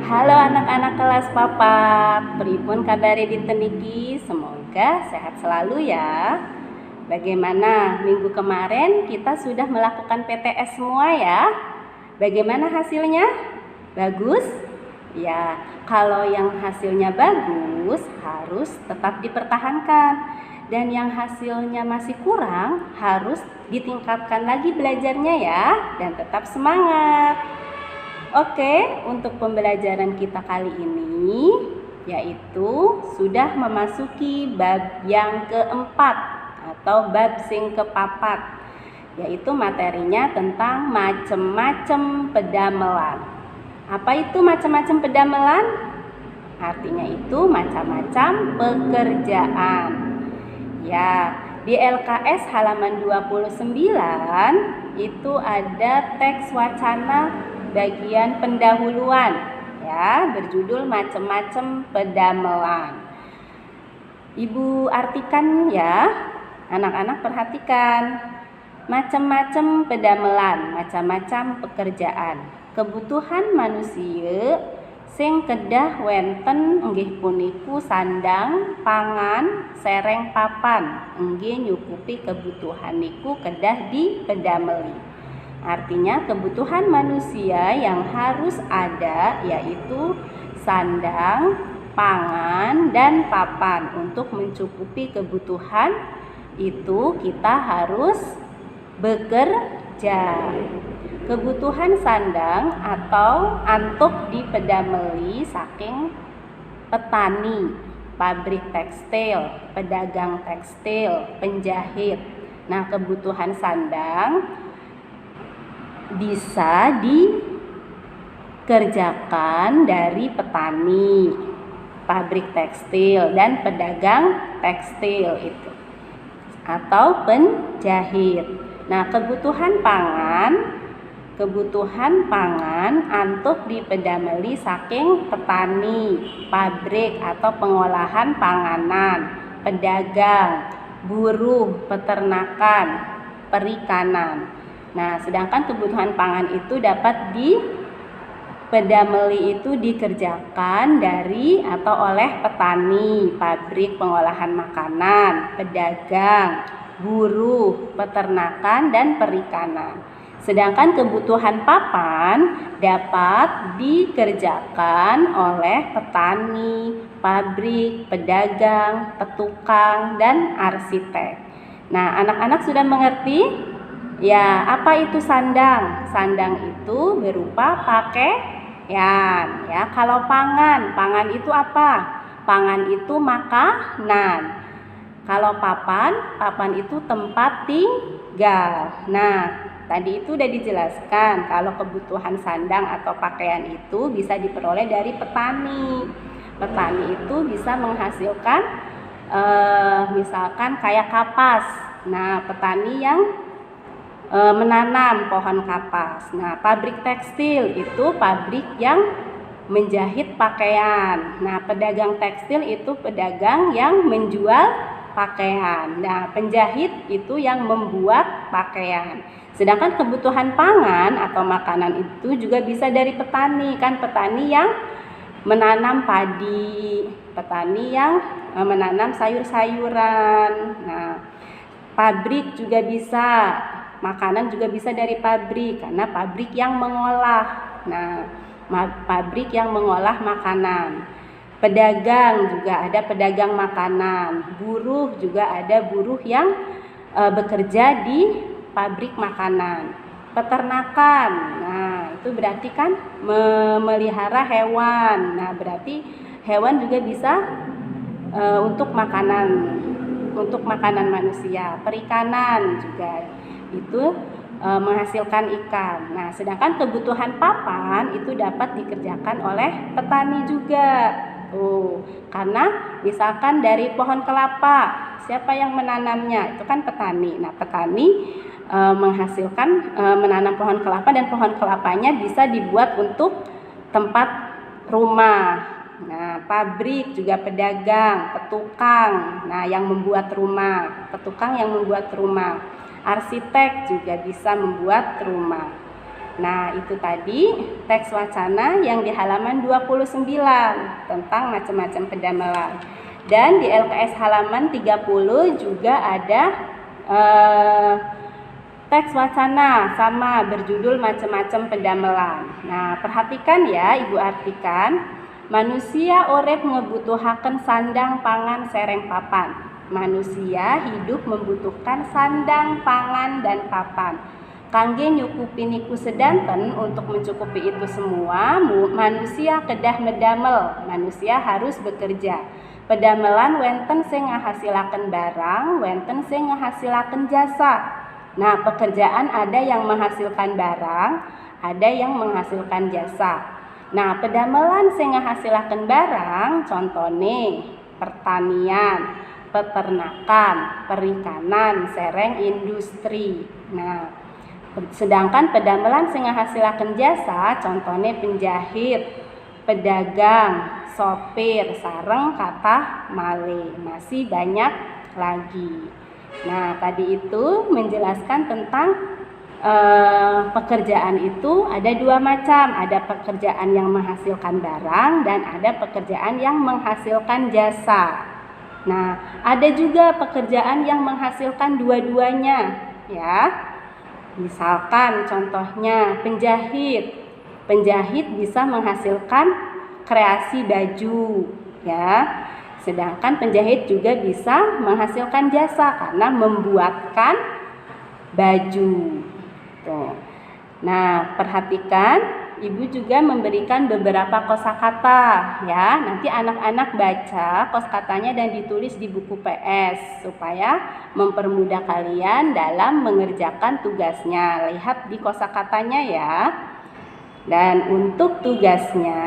Halo anak-anak kelas papat, pripun kabare dinten niki? Semoga sehat selalu ya. Bagaimana minggu kemarin kita sudah melakukan PTS semua ya? Bagaimana hasilnya? Bagus? Ya, kalau yang hasilnya bagus harus tetap dipertahankan. Dan yang hasilnya masih kurang harus ditingkatkan lagi belajarnya ya. Dan tetap semangat. Oke, untuk pembelajaran kita kali ini yaitu sudah memasuki bab yang keempat atau bab sing kepapat, yaitu materinya tentang macem-macem pedamelan. Apa itu macam-macam pedamelan? Artinya itu macam-macam pekerjaan. Ya, di LKS halaman 29 itu ada teks wacana bagian pendahuluan ya, berjudul macam-macam pedamelan. Ibu artikan ya, anak-anak perhatikan. Macam-macam pedamelan, macam-macam pekerjaan. Kebutuhan manusia sing kedah wenten inggih puniku sandang, pangan, sereng papan, inggih nyukupi kebutuhan niku kedah dipedameli. Artinya kebutuhan manusia yang harus ada yaitu sandang, pangan, dan papan. Untuk mencukupi kebutuhan itu kita harus bekerja. Kebutuhan sandang atau antuk dipedameli saking petani, pabrik tekstil, pedagang tekstil, penjahit. Nah, kebutuhan sandang bisa dikerjakan dari petani, pabrik tekstil, dan pedagang tekstil itu atau penjahit. Nah, kebutuhan pangan antuk dipedameli saking petani, pabrik atau pengolahan panganan, pedagang, buruh, peternakan, perikanan. Nah, sedangkan kebutuhan pangan itu dapat dipedameli itu dikerjakan dari atau oleh petani, pabrik pengolahan makanan, pedagang, buruh, peternakan, dan perikanan. Sedangkan kebutuhan papan dapat dikerjakan oleh petani, pabrik, pedagang, petukang, dan arsitek. Nah, anak-anak sudah mengerti? Ya, apa itu sandang? Sandang itu berupa pakaian. Ya, kalau pangan itu apa? Pangan itu makanan. Kalau papan itu tempat tinggal. Nah, tadi itu sudah dijelaskan kalau kebutuhan sandang atau pakaian itu bisa diperoleh dari petani. Petani itu bisa menghasilkan misalkan kayak kapas. Nah, petani yang menanam pohon kapas. Nah, pabrik tekstil itu pabrik yang menjahit pakaian. Nah, pedagang tekstil itu pedagang yang menjual pakaian. Nah, penjahit itu yang membuat pakaian. Sedangkan kebutuhan pangan atau makanan itu juga bisa dari petani. Kan petani yang menanam padi, petani yang menanam sayur-sayuran. Nah, pabrik juga bisa. Makanan juga bisa dari pabrik karena pabrik yang mengolah. Nah, pabrik yang mengolah makanan. Pedagang juga ada pedagang makanan. Buruh juga ada buruh yang bekerja di pabrik makanan. Peternakan. Nah, itu berarti kan memelihara hewan. Nah, berarti hewan juga bisa untuk makanan manusia. Perikanan juga itu menghasilkan ikan. Nah, sedangkan kebutuhan papan itu dapat dikerjakan oleh petani juga. Karena misalkan dari pohon kelapa, siapa yang menanamnya? Itu kan petani. Nah, petani menghasilkan menanam pohon kelapa dan pohon kelapanya bisa dibuat untuk tempat rumah. Nah, pabrik juga pedagang, petukang. Nah, yang membuat rumah, petukang yang membuat rumah. Arsitek juga bisa membuat rumah. Nah, itu tadi teks wacana yang di halaman 29 tentang macam-macam pedamelan. Dan di LKS halaman 30 juga ada teks wacana sama berjudul macam-macam pedamelan. Nah, perhatikan ya, Ibu artikan. Manusia urip ngebutuhaken sandang pangan sereng papan. Manusia hidup membutuhkan sandang, pangan, dan papan. Kangge nyukupi niku sedanten, untuk mencukupi itu semua, manusia kedah medamel. Manusia harus bekerja. Pedamelan wenten sing ngahasilaken barang, wenten sing ngahasilaken jasa. Nah, pekerjaan ada yang menghasilkan barang, ada yang menghasilkan jasa. Nah, pedamelan sing ngahasilaken barang contone pertanian, peternakan, perikanan, sereng industri. Nah, sedangkan pedamelan sing ngahasilaken jasa contone penjahit, pedagang, sopir, sareng kathah malih. Masih banyak lagi. Nah, tadi itu menjelaskan tentang pekerjaan itu ada dua macam, ada pekerjaan yang menghasilkan barang dan ada pekerjaan yang menghasilkan jasa. Nah, ada juga pekerjaan yang menghasilkan dua-duanya, ya. Misalkan contohnya penjahit. Penjahit bisa menghasilkan kreasi baju, ya. Sedangkan penjahit juga bisa menghasilkan jasa karena membuatkan baju. Nah, perhatikan, Ibu juga memberikan beberapa kosakata, ya. Nanti anak-anak baca kosakatanya dan ditulis di buku PS supaya mempermudah kalian dalam mengerjakan tugasnya. Lihat di kosakatanya ya. Dan untuk tugasnya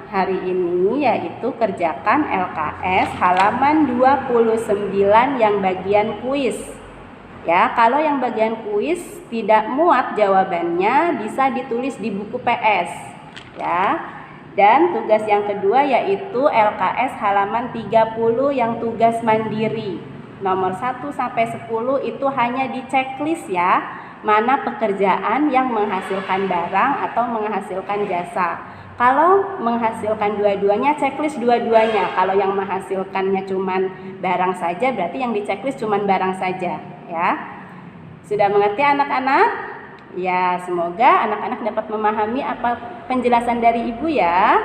hari ini yaitu kerjakan LKS halaman 29 yang bagian kuis. Ya, kalau yang bagian kuis tidak muat jawabannya bisa ditulis di buku PS, ya. Dan tugas yang kedua yaitu LKS halaman 30 yang tugas mandiri. Nomor 1 sampai 10 itu hanya di checklist ya, mana pekerjaan yang menghasilkan barang atau menghasilkan jasa. Kalau menghasilkan dua-duanya, checklist dua-duanya. Kalau yang menghasilkannya cuman barang saja, berarti yang di checklist cuman barang saja. Ya, sudah mengerti anak-anak? Ya, semoga anak-anak dapat memahami apa penjelasan dari Ibu ya.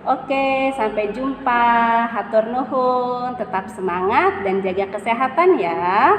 Oke, sampai jumpa. Hatur nuhun, tetap semangat dan jaga kesehatan ya.